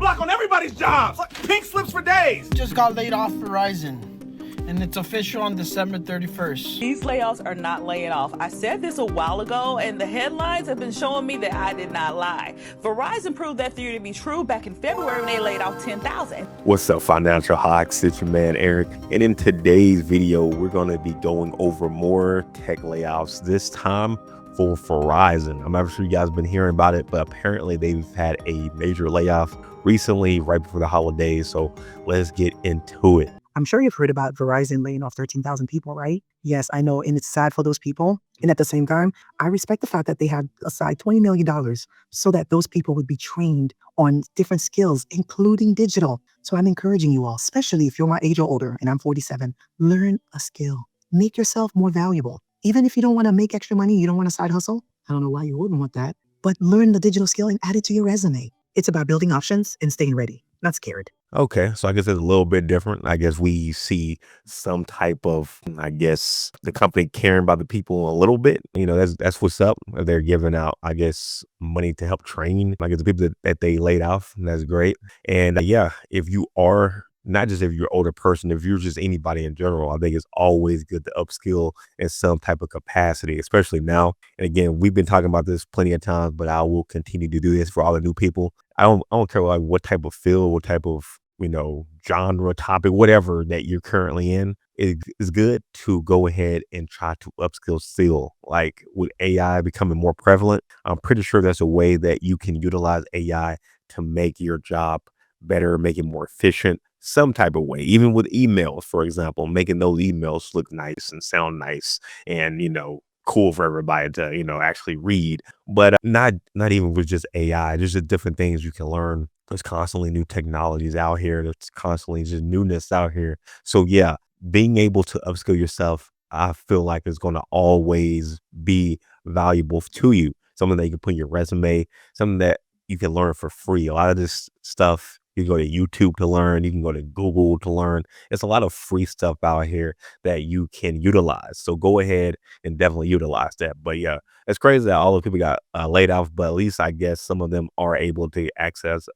block on everybody's jobs. Pink slips for days. Just got laid off Verizon, and it's official on December 31st. These layoffs are not laying off. I said this a while ago, and the headlines have been showing me that I did not lie. Verizon proved that theory to be true back in February when they laid off 10,000. What's up, Financial Hawks? It's your man, Eric. And in today's video, we're going to be going over more tech layoffs, this time for Verizon. I'm not sure you guys have been hearing about it, but apparently they've had a major layoff recently, right before the holidays. So let's get into it. I'm sure you've heard about Verizon laying off 13,000 people, right? Yes, I know, and it's sad for those people. And at the same time, I respect the fact that they had aside $20 million so that those people would be trained on different skills, including digital. So I'm encouraging you all, especially if you're my age or older, and I'm 47, learn a skill. Make yourself more valuable. Even if you don't want to make extra money, you don't want a side hustle. I don't know why you wouldn't want that, but learn the digital skill and add it to your resume. It's about building options and staying ready, not scared. Okay, so I guess it's a little bit different. I guess we see some type of, the company caring about the people a little bit. You know, that's what's up. They're giving out, money to help train, the people that they laid off. And that's great. And yeah, if you are, not just if you're an older person, if you're just anybody in general, I think it's always good to upskill in some type of capacity, especially now. And again, we've been talking about this plenty of times, but I will continue to do this for all the new people. I don't care what type of field, what type of, genre, topic, whatever that you're currently in. It's good to go ahead and try to upskill still. Like with AI becoming more prevalent, I'm pretty sure there's a way that you can utilize AI to make your job better, make it more efficient, some type of way. Even with emails, for example, making those emails look nice and sound nice and, cool for everybody to, actually read. But not even with just AI, there's just different things you can learn. There's constantly new technologies out here. There's constantly just newness out here. So yeah, being able to upskill yourself, I feel like is going to always be valuable to you. Something that you can put in your resume, something that you can learn for free. A lot of this stuff, you can go to YouTube to learn. You can go to Google to learn. It's a lot of free stuff out here that you can utilize. So go ahead and definitely utilize that. But yeah, it's crazy that all the people got laid off, but at least I guess some of them are able to access,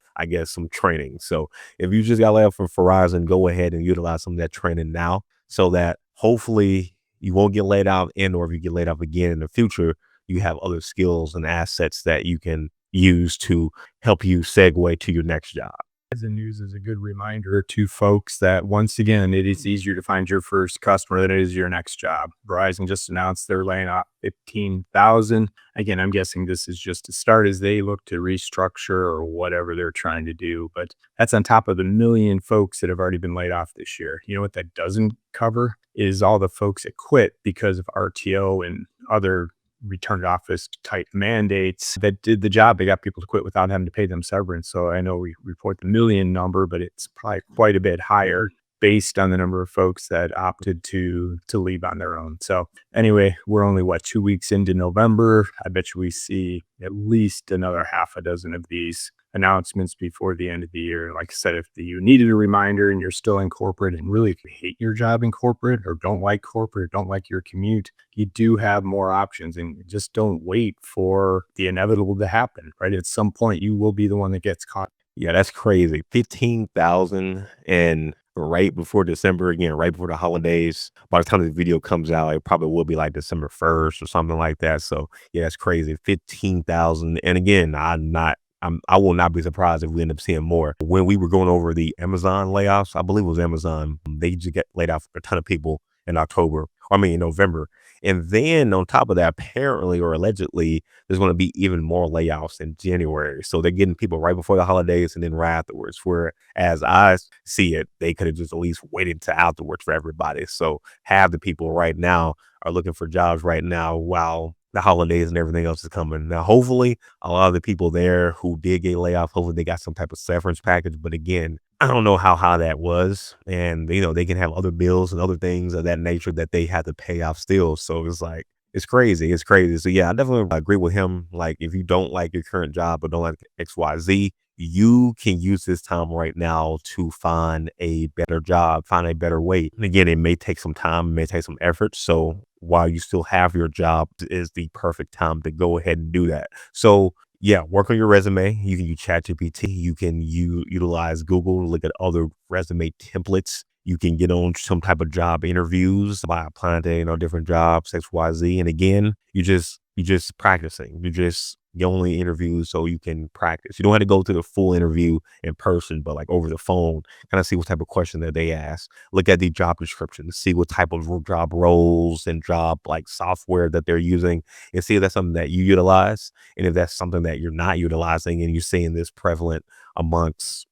some training. So if you just got laid off from Verizon, go ahead and utilize some of that training now so that hopefully you won't get laid off, and or if you get laid off again in the future, you have other skills and assets that you can use to help you segue to your next job. The news is a good reminder to folks that once again, it is easier to find your first customer than it is your next job. Verizon just announced they're laying off 15,000. Again, I'm guessing this is just a start as they look to restructure or whatever they're trying to do. But that's on top of the million folks that have already been laid off this year. You know what that doesn't cover is all the folks that quit because of RTO and other return to office type mandates that did the job. They got people to quit without having to pay them severance. So I know we report the million number, but it's probably quite a bit higher based on the number of folks that opted to leave on their own. So anyway, we're only 2 weeks into November. I bet you we see at least another half a dozen of these announcements before the end of the year. Like I said, if you needed a reminder and you're still in corporate, and really if you hate your job in corporate or don't like corporate, don't like your commute, you do have more options, and just don't wait for the inevitable to happen, right? At some point you will be the one that gets caught. Yeah, that's crazy. 15,000, and right before December, again, right before the holidays. By the time the video comes out, it probably will be like December 1st or something like that. So yeah, it's crazy. 15,000. And again, I will not be surprised if we end up seeing more. When we were going over the Amazon layoffs, I believe it was Amazon, they just get laid off a ton of people in November. And then on top of that, apparently or allegedly, there's going to be even more layoffs in January. So they're getting people right before the holidays and then right afterwards, where as I see it, they could have just at least waited to afterwards for everybody. So half the people right now are looking for jobs right now while the holidays and everything else is coming. Now, hopefully, a lot of the people there who did get laid off, hopefully they got some type of severance package. But again, I don't know how high that was. And, they can have other bills and other things of that nature that they had to pay off still. So it's like, it's crazy. It's crazy. So yeah, I definitely agree with him. Like, if you don't like your current job or don't like XYZ, you can use this time right now to find a better job, find a better way. And again, it may take some time, it may take some effort. So while you still have your job, is the perfect time to go ahead and do that. So yeah, work on your resume. You can use ChatGPT. You can utilize Google to look at other resume templates. You can get on some type of job interviews by applying to, different jobs, XYZ. And again, you just practicing. You only interview so you can practice. You don't have to go to the full interview in person, but like over the phone, kind of see what type of question that they ask. Look at the job description, see what type of job roles and job like software that they're using, and see if that's something that you utilize. And if that's something that you're not utilizing and you're seeing this prevalent amongst,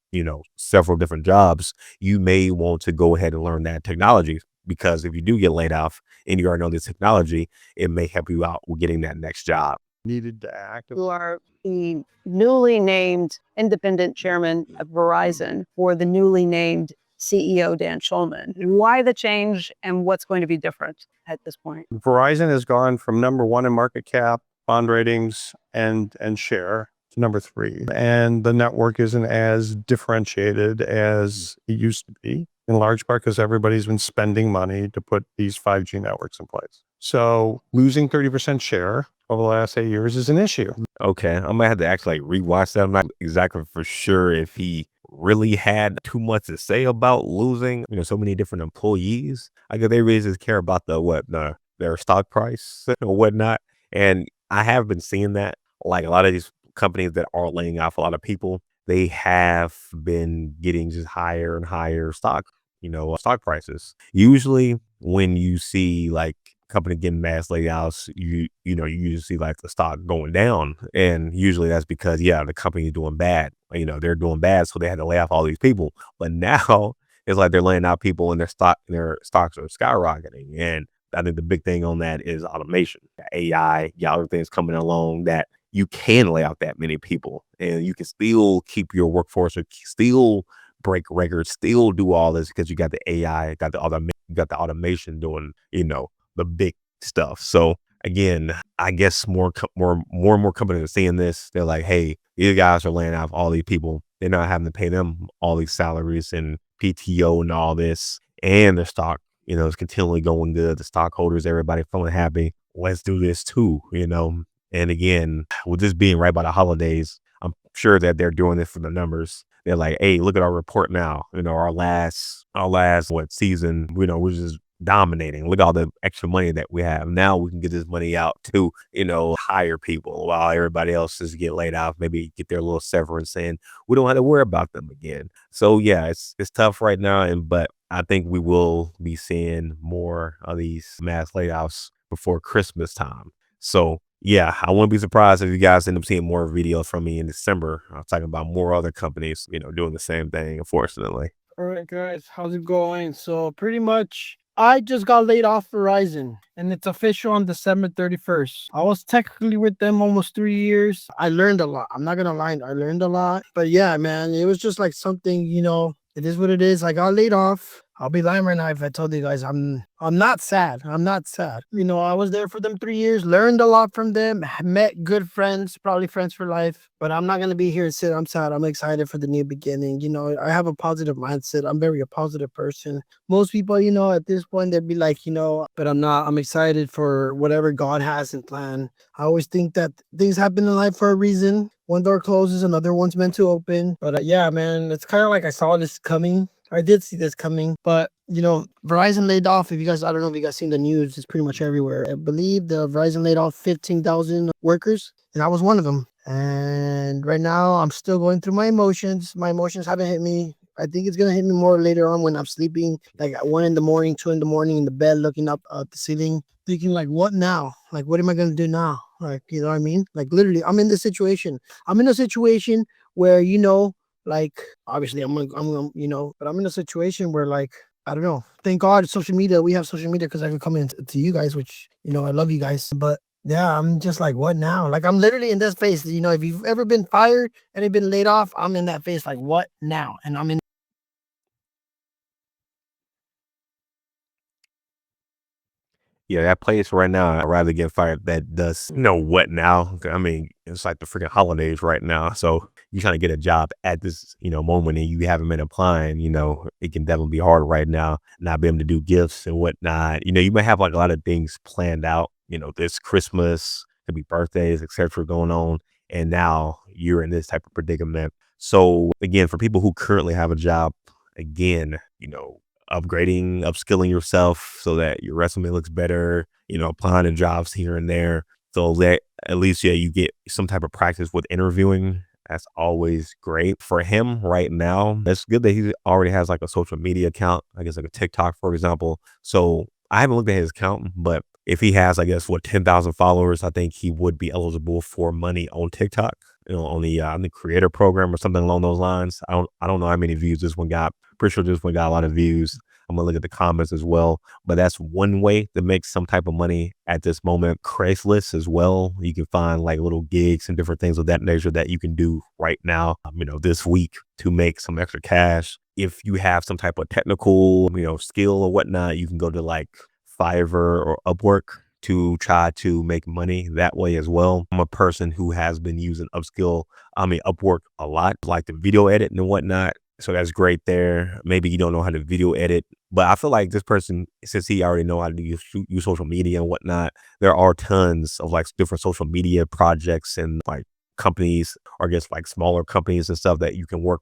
several different jobs, you may want to go ahead and learn that technology, because if you do get laid off and you already know this technology, it may help you out with getting that next job. Needed to act. You are the newly named independent chairman of Verizon for the newly named CEO, Dan Schulman. Why the change and what's going to be different at this point? Verizon has gone from number one in market cap, bond ratings, and share to number three. And the network isn't as differentiated as it used to be, in large part because everybody's been spending money to put these 5G networks in place. So losing 30% share over the last 8 years is an issue. Okay, I might have to actually rewatch that. I'm not exactly for sure if he really had too much to say about losing, so many different employees. I guess they really just care about their stock price or whatnot. And I have been seeing that, like a lot of these companies that are laying off a lot of people, they have been getting just higher and higher stock prices. Usually when you see like company getting mass layoffs, you usually see like the stock going down. And usually that's because, the company is doing bad. They're doing bad, so they had to lay off all these people. But now it's like they're laying out people and their stocks are skyrocketing. And I think the big thing on that is automation, AI, other things coming along that you can lay out that many people and you can still keep your workforce or still break records, still do all this because you got the AI, got the automation doing, the big stuff. So again, I guess more and more companies are seeing this. They're like, hey, these guys are laying off all these people. They're not having to pay them all these salaries and PTO and all this, and their stock, is continually going good. The stockholders, everybody feeling happy. Let's do this too, And again, with this being right by the holidays, I'm sure that they're doing this for the numbers. They're like, hey, look at our report now. Our last season, we're just dominating. Look at all the extra money that we have. Now we can get this money out to, hire people while everybody else is get laid off, maybe get their little severance in. We don't have to worry about them again. So yeah, it's tough right now. But I think we will be seeing more of these mass layoffs before Christmas time. So yeah, I wouldn't be surprised if you guys end up seeing more videos from me in December. I'm talking about more other companies, doing the same thing, unfortunately. All right, guys, how's it going? So pretty much, I just got laid off Verizon, and it's official on December 31st. I was technically with them almost 3 years. I learned a lot. I'm not gonna lie, I learned a lot. But yeah, man, it was just like something, it is what it is. I got laid off. I'll be lying right now if I told you guys I'm not sad. I'm not sad. I was there for them 3 years, learned a lot from them, met good friends, probably friends for life. But I'm not gonna be here and sit. I'm sad. I'm excited for the new beginning. I have a positive mindset. I'm very a positive person. Most people, at this point, they'd be like, but I'm not. I'm excited for whatever God has in plan. I always think that things happen in life for a reason. One door closes, another one's meant to open. But yeah, man, it's kind of like I saw this coming. I did see this coming, but Verizon laid off. I don't know if you guys seen the news, it's pretty much everywhere. I believe the Verizon laid off 15,000 workers, and I was one of them. And right now, I'm still going through my emotions. My emotions haven't hit me. I think it's gonna hit me more later on when I'm sleeping, like at 1 a.m, 2 a.m in the bed, looking up at the ceiling, thinking like, what now? Like, what am I gonna do now? Like, you know what I mean? Like, literally, I'm in this situation. I'm in a situation where like, obviously I'm gonna, but I'm in a situation where, like, I don't know. Thank God social media. We have social media because I can come in to you guys, which, I love you guys. But yeah, I'm just like, what now? Like, I'm literally in this phase. If you've ever been fired and you've been laid off, I'm in that phase. Like, what now? And I'm in. Yeah, that place right now, I'd rather get fired that does what now. I mean, it's like the freaking holidays right now. So you trying to get a job at this, moment and you haven't been applying, it can definitely be hard right now, not be able to do gifts and whatnot. You might have like a lot of things planned out, this Christmas, could be birthdays, etc. going on. and now you're in this type of predicament. So again, for people who currently have a job, again, upgrading, upskilling yourself so that your resume looks better, applying to jobs here and there, so that at least, yeah, you get some type of practice with interviewing. That's always great for him right now. That's good that he already has like a social media account, I guess like a TikTok, for example. So I haven't looked at his account, but if he has, I guess, 10,000 followers, I think he would be eligible for money on TikTok, on the creator program or something along those lines. I don't know how many views this one got. Pretty sure this one got a lot of views. I'm gonna look at the comments as well, but that's one way to make some type of money at this moment. Craigslist as well. You can find like little gigs and different things of that nature that you can do right now, this week to make some extra cash. If you have some type of technical, skill or whatnot, you can go to like Fiverr or Upwork to try to make money that way as well. I'm a person who has been using Upwork a lot, like the video edit and whatnot. So that's great there. Maybe you don't know how to video edit, but I feel like this person, since he already know how to use social media and whatnot, there are tons of like different social media projects and like companies, or I guess like smaller companies and stuff that you can work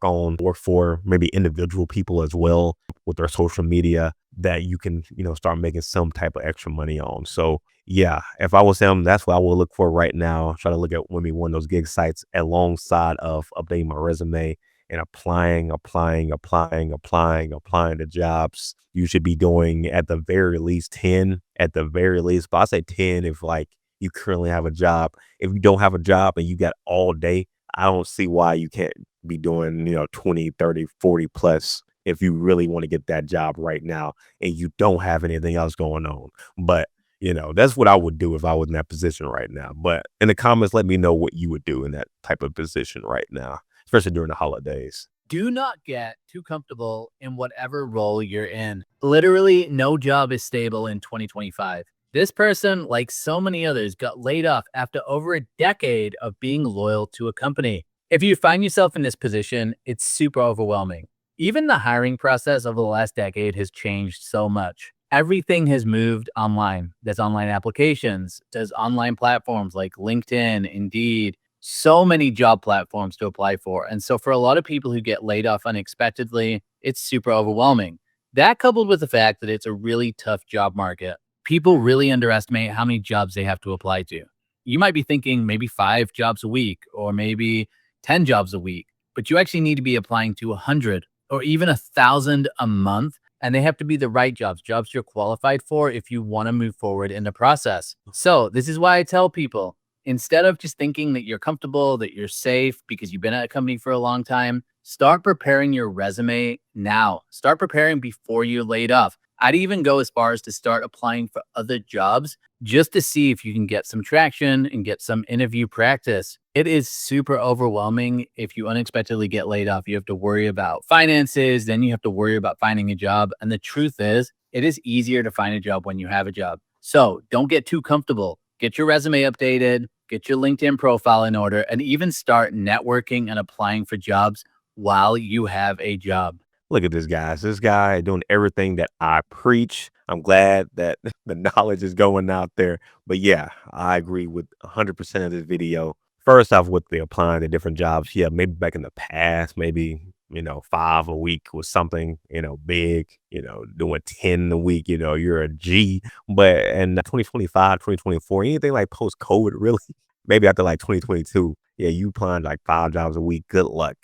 for, maybe individual people as well with their social media that you can, start making some type of extra money on. So yeah, if I was him, that's what I would look for right now. Try to look at maybe one of those gig sites alongside of updating my resume and applying to jobs. You should be doing at the very least 10, but I say 10 if like you currently have a job. If you don't have a job and you got all day, I don't see why you can't be doing, 20, 30, 40 plus if you really want to get that job right now and you don't have anything else going on. But that's what I would do if I was in that position right now. But in the comments, let me know what you would do in that type of position right now, especially during the holidays. Do not get too comfortable in whatever role you're in. Literally, no job is stable in 2025. This person, like so many others, got laid off after over a decade of being loyal to a company. If you find yourself in this position, it's super overwhelming. Even the hiring process over the last decade has changed so much. Everything has moved online. There's online applications, there's online platforms like LinkedIn, Indeed, so many job platforms to apply for. And so for a lot of people who get laid off unexpectedly, it's super overwhelming. That coupled with the fact that it's a really tough job market, people really underestimate how many jobs they have to apply to. You might be thinking maybe 5 jobs a week or maybe 10 jobs a week, but you actually need to be applying to 100 or even 1,000 a month. And they have to be the right jobs you're qualified for if you want to move forward in the process. So this is why I tell people, instead of just thinking that you're comfortable, that you're safe because you've been at a company for a long time, start preparing your resume now. Start preparing before you're laid off. I'd even go as far as to start applying for other jobs just to see if you can get some traction and get some interview practice. It is super overwhelming if you unexpectedly get laid off. You have to worry about finances, then you have to worry about finding a job. And the truth is, it is easier to find a job when you have a job. So don't get too comfortable. Get your resume updated, get your LinkedIn profile in order, and even start networking and applying for jobs while you have a job. Look at this guy doing everything that I preach. I'm glad that the knowledge is going out there. But yeah, I agree with 100% of this video. First off, with the applying to different jobs. Yeah, maybe back in the past, maybe, 5 a week was something, big, doing 10 a week, you're a G. But in 2025, 2024, anything like post-COVID, really, maybe after like 2022, yeah, you applying like 5 jobs a week. Good luck.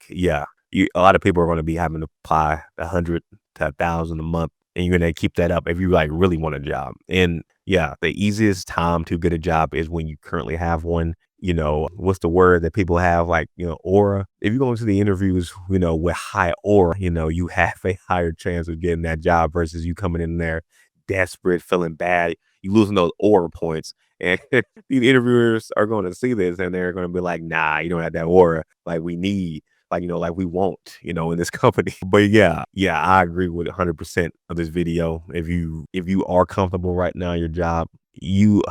Yeah. A lot of people are going to be having to apply 100 to 1,000 a month, and you're going to keep that up if you like really want a job. And yeah, the easiest time to get a job is when you currently have one. What's the word that people have, like, aura? If you go into the interviews, with high aura, you have a higher chance of getting that job versus you coming in there desperate, feeling bad. You losing those aura points. And these interviewers are going to see this and they're going to be like, nah, you don't have that aura like we need. Like we won't, in this company. But yeah, I agree with 100% of this video. If you are comfortable right now in your job, you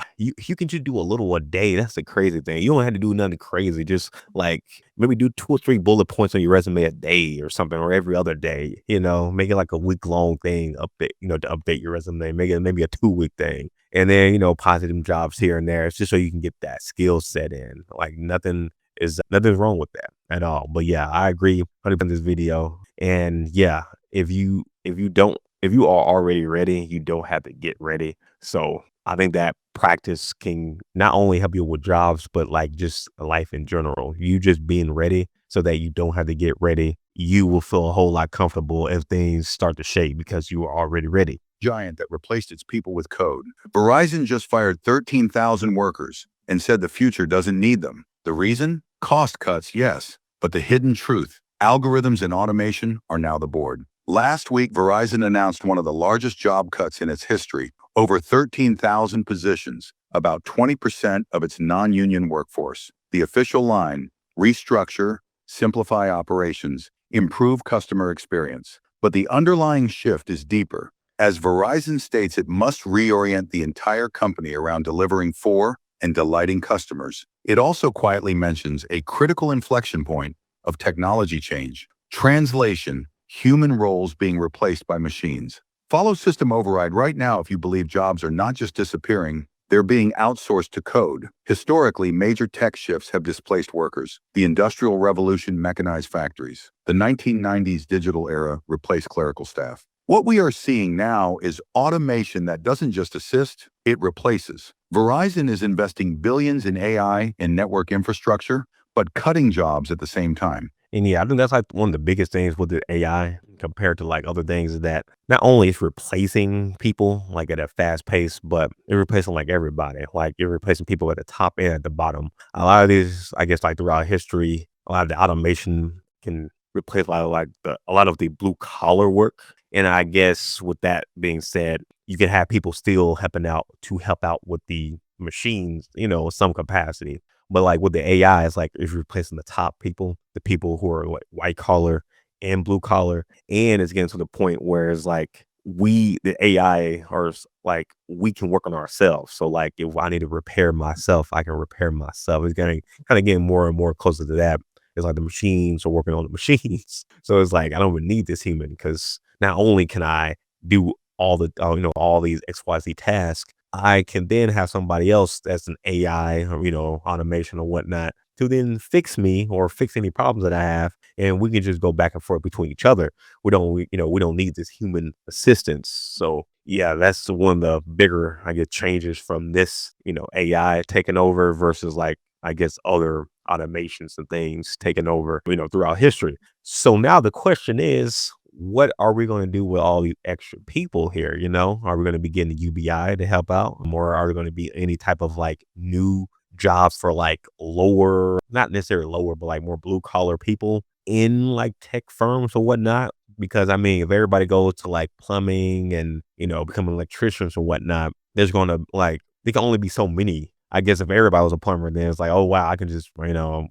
can just do a little a day. That's the crazy thing. You don't have to do nothing crazy. Just like maybe do 2 or 3 bullet points on your resume a day or something, or every other day. Make it like a week-long thing, update, to update your resume. Make it maybe a 2-week thing. And then, positive jobs here and there. It's just so you can get that skill set in. Like nothing's wrong with that at all. But yeah, I agree 100% this video. And yeah, if you are already ready, you don't have to get ready. So I think that practice can not only help you with jobs, but like just life in general. You just being ready so that you don't have to get ready. You will feel a whole lot comfortable if things start to shake because you are already ready. Giant that replaced its people with code. Verizon just fired 13,000 workers and said the future doesn't need them. The reason? Cost cuts, yes. But the hidden truth, algorithms and automation are now the board. Last week, Verizon announced one of the largest job cuts in its history, over 13,000 positions, about 20% of its non-union workforce. The official line, restructure, simplify operations, improve customer experience. But the underlying shift is deeper. As Verizon states, it must reorient the entire company around delivering for and delighting customers. It also quietly mentions a critical inflection point of technology change. Translation, human roles being replaced by machines. Follow system override right now if you believe jobs are not just disappearing, they're being outsourced to code. Historically, major tech shifts have displaced workers. The Industrial Revolution mechanized factories. The 1990s digital era replaced clerical staff. What we are seeing now is automation that doesn't just assist, it replaces. Verizon is investing billions in AI and network infrastructure, but cutting jobs at the same time. And yeah, I think that's like one of the biggest things with the AI compared to like other things is that not only it's replacing people like at a fast pace, but it's replacing like everybody. Like you're replacing people at the top and at the bottom. A lot of these, I guess, like throughout history, a lot of the automation can replace a lot of the blue collar work. And I guess with that being said, you can have people still help out with the machines, in some capacity. But like with the AI, it's like it's replacing the top people, the people who are like white collar and blue collar. And it's getting to the point where it's like the AI like we can work on ourselves. So like if I need to repair myself, I can repair myself. It's getting kind of getting more and more closer to that. It's like the machines are working on the machines. So it's like I don't even need this human because not only can I do all these XYZ tasks, I can then have somebody else that's an AI or, automation or whatnot to then fix me or fix any problems that I have. And we can just go back and forth between each other. We don't need this human assistance. So yeah, that's one of the bigger, I guess, changes from this, AI taking over versus like, I guess, other automations and things taking over, throughout history. So now the question is, what are we going to do with all these extra people here? Are we going to be getting UBI to help out? Or are there going to be any type of like new jobs for like lower, not necessarily lower, but like more blue collar people in like tech firms or whatnot? Because I mean, if everybody goes to like plumbing and, becoming electricians or whatnot, there can only be so many. I guess if everybody was a plumber, then it's like, oh, wow, I can just,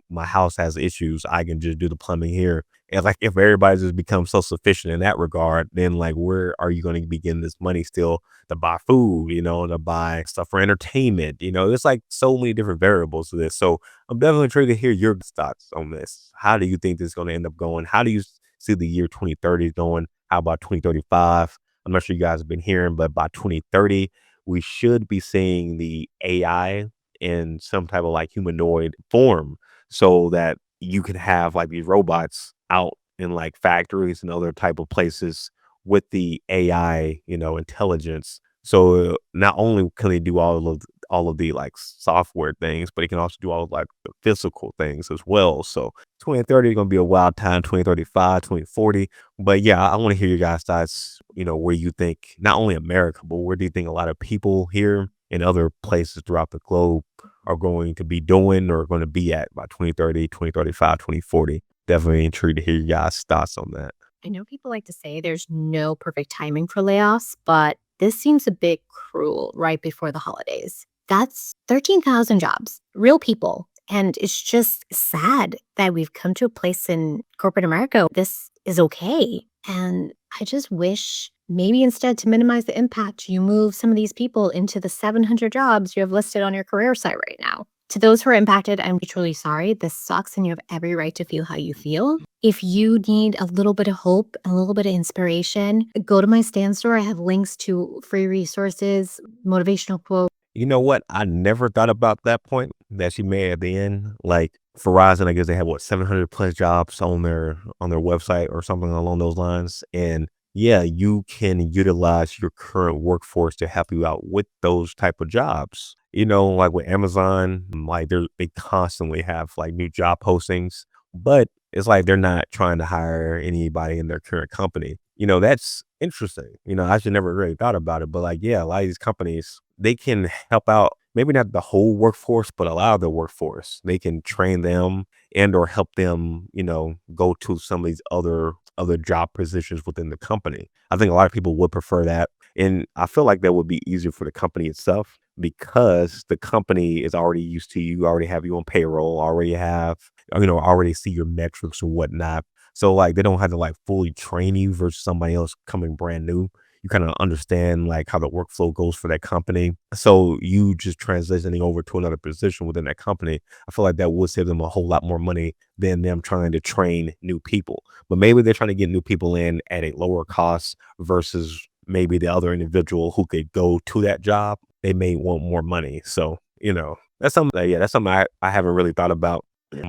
my house has issues. I can just do the plumbing here. And like, if everybody just becomes so sufficient in that regard, then like, where are you going to be getting this money still to buy food, to buy stuff for entertainment? There's like so many different variables to this. So I'm definitely trying to hear your thoughts on this. How do you think this is going to end up going? How do you see the year 2030 going? How about 2035? I'm not sure you guys have been hearing, but by 2030, we should be seeing the AI in some type of like humanoid form so that you can have like these robots out in like factories and other type of places with the AI, intelligence. So not only can they do all of the like software things, but it can also do all of like the physical things as well. So 2030 is going to be a wild time, 2035, 2040. But yeah, I want to hear your guys' thoughts, where you think not only America, but where do you think a lot of people here in other places throughout the globe are going to be doing or going to be at by 2030, 2035, 2040? Definitely intrigued to hear your guys' thoughts on that. I know people like to say there's no perfect timing for layoffs, but this seems a bit cruel right before the holidays. That's 13,000 jobs, real people. And it's just sad that we've come to a place in corporate America. This is okay. And I just wish maybe instead to minimize the impact, you move some of these people into the 700 jobs you have listed on your career site right now. To those who are impacted, I'm truly sorry. This sucks and you have every right to feel how you feel. If you need a little bit of hope, a little bit of inspiration, go to my Stand store. I have links to free resources, motivational quotes. You know what? I never thought about that point that she made at the end. Like Verizon, I guess they have what 700 plus jobs on their website or something along those lines. And yeah, you can utilize your current workforce to help you out with those type of jobs. Like with Amazon, like they constantly have like new job postings, but it's like they're not trying to hire anybody in their current company. That's interesting. I should never really thought about it, but like, yeah, a lot of these companies, they can help out, maybe not the whole workforce, but a lot of the workforce. They can train them and or help them, go to some of these other job positions within the company. I think a lot of people would prefer that. And I feel like that would be easier for the company itself because the company is already used to you, already have you on payroll, already have, already see your metrics or whatnot. So like they don't have to like fully train you versus somebody else coming brand new. You kind of understand like how the workflow goes for that company. So you just transitioning over to another position within that company, I feel like that would save them a whole lot more money than them trying to train new people. But maybe they're trying to get new people in at a lower cost versus maybe the other individual who could go to that job. They may want more money. So, that's something that's something I haven't really thought about.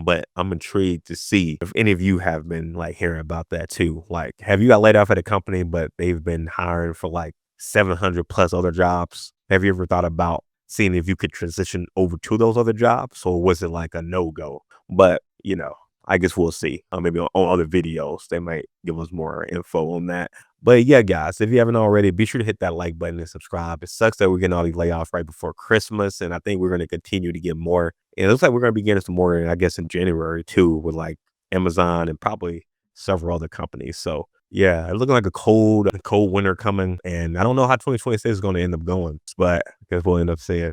But I'm intrigued to see if any of you have been like hearing about that too. Like, have you got laid off at a company, but they've been hiring for like 700 plus other jobs? Have you ever thought about seeing if you could transition over to those other jobs, or was it like a no go? But I guess we'll see. Maybe on other videos, they might give us more info on that. But yeah, guys, if you haven't already, be sure to hit that like button and subscribe. It sucks that we're getting all these layoffs right before Christmas, and I think we're going to continue to get more. And it looks like we're going to be getting some more, I guess, in January too, with like Amazon and probably several other companies. So yeah, it's looking like a cold winter coming, and I don't know how 2026 is going to end up going, but I guess we'll end up seeing.